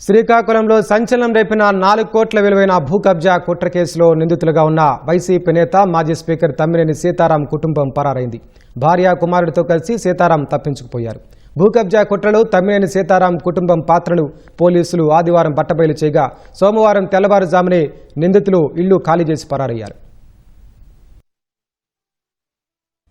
శ్రీకాకుళంలో సంచలనం రేపిన 4 కోట్ల విలువైన భూ కబ్జా కుట్ర కేసులో నిందితులుగా ఉన్న వైసీపీ నేత మాజీ స్పీకర్ తమ్మినేని సీతారాం కుటుంబం పరారైంది. భార్య కుమారుడితో కలిసి సీతారాం తప్పించుకుపోయారు. భూ కబ్జా కుట్రలో తమ్మినేని సీతారాం కుటుంబం పాత్రను పోలీసులు ఆదివారం బట్టబయలు చేయగా సోమవారం తెల్లవారుజామునే నిందితులు ఇళ్లు ఖాళీ చేసి పరారయ్యారు.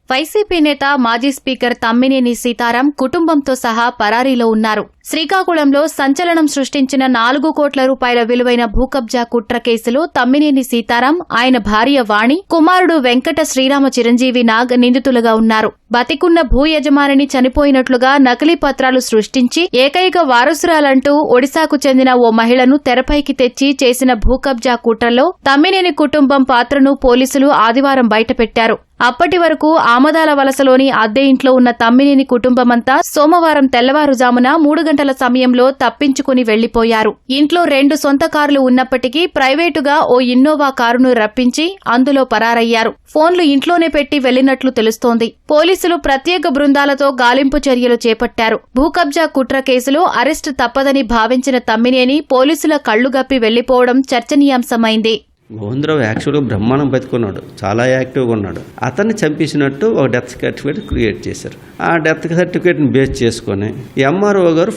వైసీపీ నేత మాజీ స్పీకర్ తమ్మినేని సీతారాం కుటుంబంతో సహా పరారీలో ఉన్నారు. శ్రీకాకుళంలో సంచలనం సృష్టించిన 4 కోట్ల రూపాయల విలువైన భూ కబ్జా కుట్ర కేసులో తమ్మినేని సీతారాం, ఆయన భార్య వాణి, కుమారుడు వెంకట శ్రీరామ చిరంజీవి నాగ్ నిందితులుగా ఉన్నారు. బతికున్న భూ యజమానిని చనిపోయినట్లుగా నకిలీ పత్రాలు సృష్టించి ఏకైక వారసురాలంటూ ఒడిశాకు చెందిన ఓ మహిళను తెరపైకి తెచ్చి చేసిన భూ కబ్జా కుట్రలో తమ్మినేని కుటుంబం పాత్రను పోలీసులు ఆదివారం బయటపెట్టారు. అప్పటి వరకు ఆమదాల వలసలోని అద్దె ఇంట్లో ఉన్న తమ్మినేని కుటుంబమంతా సోమవారం తెల్లవారుజామున 3 గంటల సమయంలో తప్పించుకుని వెళ్లిపోయారు. ఇంట్లో 2 సొంత కార్లు ఉన్నప్పటికీ ప్రైవేటుగా ఓ ఇన్నోవా కారును రప్పించి అందులో పరారయ్యారు. ఫోన్లు ఇంట్లోనే పెట్టి వెళ్లినట్లు తెలుస్తోంది. పోలీసులు ప్రత్యేక బృందాలతో గాలింపు చర్యలు చేపట్టారు. భూ కబ్జా కుట్ర కేసులో అరెస్టు తప్పదని భావించిన తమ్మినేని పోలీసుల కళ్లుగప్పి వెళ్లిపోవడం చర్చనీయాంశమైంది. గోవిందరావు యాక్చువల్గా బ్రహ్మాండం బతికున్నాడు, చాలా యాక్టివ్గా ఉన్నాడు. అతన్ని చంపేసినట్టు ఒక డెత్ సర్టిఫికేట్ క్రియేట్ చేశారు. ఆ డెత్ సర్టిఫికేట్ని బేస్ చేసుకొని ఎంఆర్ఓ గారు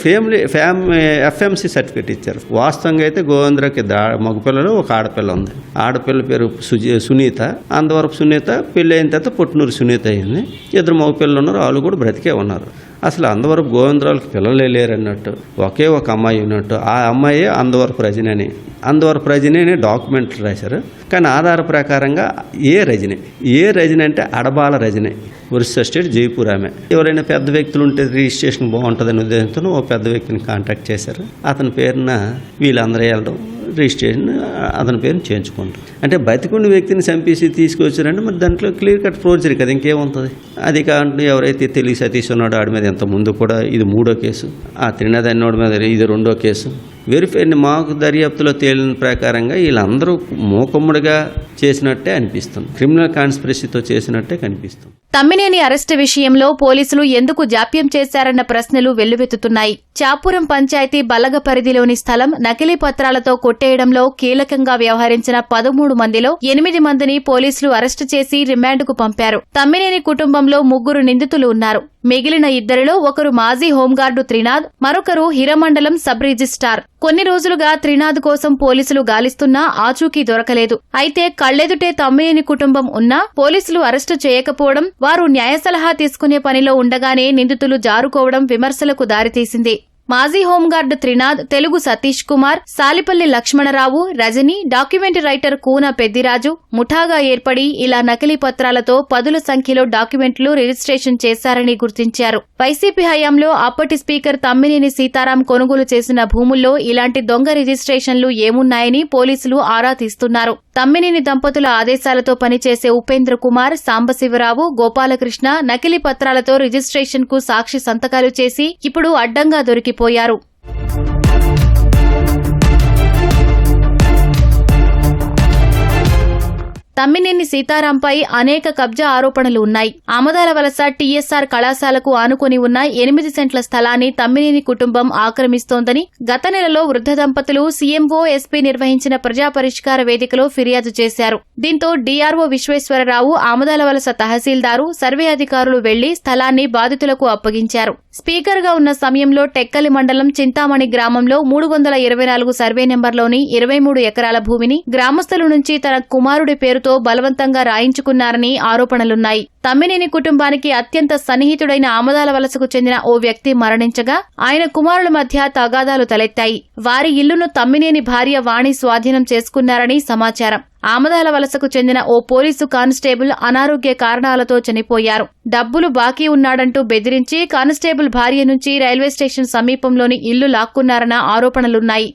ఎఫ్ఎంసీ సర్టిఫికేట్ ఇచ్చారు. వాస్తవంగా అయితే గోవిందరావుకి మగపిల్లలు ఒక ఆడపిల్ల ఉంది. ఆడపిల్ల పేరు సునీత. అందువరకు సునీత పెళ్ళి అయిన తర్వాత పుట్టినూరు సునీత అయింది. 2 మగపిల్లలు ఉన్నారు, వాళ్ళు కూడా బ్రతికే ఉన్నారు. అసలు అందవరపు గోవిందరావుకి పిల్లలే లేరన్నట్టు, ఒకే ఒక అమ్మాయి ఉన్నట్టు. ఆ అమ్మాయి అందవరపు రజని అని డాక్యుమెంట్లు రాశారు. కానీ ఆధార ప్రకారంగా ఏ రజని అంటే అడబాల రజని, ఒరిస్సా స్టేట్ జైపూర్. ఆమె ఎవరైనా పెద్ద వ్యక్తులు ఉంటే రిజిస్ట్రేషన్ బాగుంటుందని ఉద్దేశంతో ఓ పెద్ద వ్యక్తిని కాంటాక్ట్ చేశారు. అతని పేరున వీళ్ళందరూ వెళ్ళడం, రిజిస్ట్రేషన్ అతని పేరుని చేయించుకుంటారు. అంటే బతికున్న వ్యక్తిని చంపేసి తీసుకొచ్చారంటే మరి దాంట్లో క్లియర్ కట్ ఫోర్జరీ కదా, ఇంకేముంటుంది. అది కాకుండా ఎవరైతే తెలుగు సతీష్ ఉన్నాడో ఆడి మీద ఎంత ముందు కూడా ఇది 3వ కేసు, ఆ త్రినాథ్ అన్నోడి మీద ఇది 2వ కేసు. వెరిఫైడ్ మాకు దర్యాప్తులో తేలిన ప్రకారంగా వీళ్ళందరూ మూకమ్ముడిగా చేసినట్టే అనిపిస్తుంది, క్రిమినల్ కాన్స్పిరసీతో చేసినట్టే కనిపిస్తుంది. తమ్మినేని అరెస్టు విషయంలో పోలీసులు ఎందుకు జాప్యం చేశారన్న ప్రశ్నలు వెల్లువెత్తుతున్నాయి. చాపురం పంచాయతీ బలగ పరిధిలోని స్థలం నకిలీ పత్రాలతో కొట్టేయడంలో కీలకంగా వ్యవహరించిన 13 మందిలో 8 మందిని పోలీసులు అరెస్టు చేసి రిమాండ్కు పంపారు. తమ్మినేని కుటుంబంలో 3 నిందితులు ఉన్నారు. మిగిలిన 2లో ఒకరు మాజీ హోంగార్డు త్రినాథ్, మరొకరు హిరమండలం సబ్ రిజిస్ట్రార్. కొన్ని రోజులుగా త్రినాథ్ కోసం పోలీసులు గాలిస్తున్నా ఆచూకీ దొరకలేదు. అయితే కళ్లెదుటే తమ్మినేని కుటుంబం ఉన్నా పోలీసులు అరెస్టు చేయకపోవడం, వారు న్యాయ సలహా తీసుకునే పనిలో ఉండగానే నిందితులు జారుకోవడం విమర్శలకు దారితీసింది. మాజీ home guard Trinath, Telugu Satish Kumar, Salipalli Lakshmanarao, Rajani, document writer Koona Peddiraju ముఠాగా ఏర్పడి ఇలా నకిలీ పత్రాలతో 10ల సంఖ్యలో డాక్యుమెంట్లు రిజిస్ట్రేషన్ చేశారని గుర్తించారు. వైసీపీ హయాంలో అప్పటి స్పీకర్ తమ్మినేని సీతారాం కొనుగోలు చేసిన భూముల్లో ఇలాంటి దొంగ రిజిస్ట్రేషన్లు ఏమున్నాయని పోలీసులు ఆరా తీస్తున్నారు. తమ్మినేని దంపతుల ఆదేశాలతో పనిచేసే ఉపేంద్ర కుమార్, సాంబశివరావు, గోపాలకృష్ణ నకిలీ పత్రాలతో రిజిస్ట్రేషన్ కు సాక్షి సంతకాలు చేసి ఇప్పుడు అడ్డంగా దొరికిపోయారు. తమ్మినేని సీతారాంపై అనేక కబ్జా ఆరోపణలు ఉన్నాయి. ఆమదాల వలస టీఎస్ఆర్ కళాశాలకు ఆనుకుని ఉన్న 8 సెంట్ల స్థలాన్ని తమ్మినేని కుటుంబం ఆక్రమిస్తోందని గత నెలలో వృద్ధ దంపతులు సీఎంఓ ఎస్పీ నిర్వహించిన ప్రజా పరిష్కార వేదికలో ఫిర్యాదు చేశారు. దీంతో డీఆర్ఓ విశ్వేశ్వరరావు, ఆమదాల వలస తహసీల్దారు, సర్వే అధికారులు వెళ్లి స్థలాన్ని బాధితులకు అప్పగించారు. స్పీకర్గా ఉన్న సమయంలో టెక్కలి మండలం చింతామణి గ్రామంలో 324 సర్వే నెంబర్లోని 23 ఎకరాల భూమిని గ్రామస్తుల నుంచి తన కుమారుడి పేరుతో బలవంతంగా రాయించుకున్నారని ఆరోపణలున్నాయి. తమ్మినేని కుటుంబానికి అత్యంత సన్నిహితుడైన ఆమదాల వలసకు చెందిన ఓ వ్యక్తి మరణించగా ఆయన కుమారుల మధ్య తగాదాలు తలెత్తాయి. వారి ఇల్లును తమ్మినేని భార్య వాణి స్వాధీనం చేసుకున్నారని సమాచారం. ఆమదాల వలసకు చెందిన ఓ పోలీసు కానిస్టేబుల్ అనారోగ్య కారణాలతో చనిపోయారు. డబ్బులు బాకీ ఉన్నాడంటూ బెదిరించి కానిస్టేబుల్ భార్య నుంచి రైల్వే స్టేషన్ సమీపంలోని ఇల్లు లాక్కున్నారన్న ఆరోపణలున్నాయి.